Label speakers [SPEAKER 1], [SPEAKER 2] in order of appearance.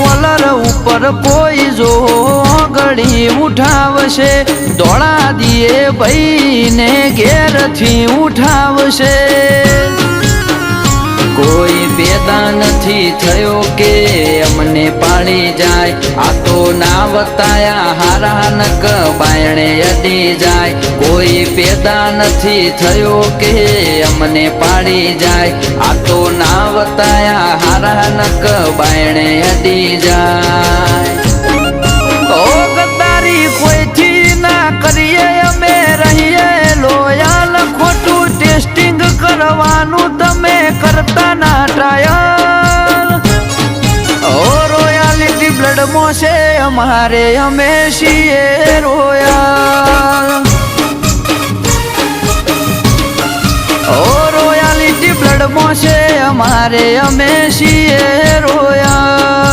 [SPEAKER 1] caller ઉપર કોઈ જો ગળી ઉઠાવશે દોડા દીએ ભાઈને ઘેરથી ઉઠાવશે કોઈ પેદા નથી થયો કે અમને પાડી જાય આ તો ના વતાયા હારા નક બાયણે અડી જાય કોઈ પેદા નથી થયો કે અમને પાડી જાય આ તો ના વતાયા હારા નક બાયણે અડી જાય ઓ ગદ્દારી કોઈથી ના કરીએ અમે રહીએ લોયલ ખોટું ટેસ્ટિંગ કરવાનું તમે કરતા ના ટ્રાયલ ઓ રોયાલિટી બ્લડમાં છે અમારે અમે છીએ રોયલ ઓ રોયાલિટી બ્લડમાં છે અમારે અમે છીએ રોયલ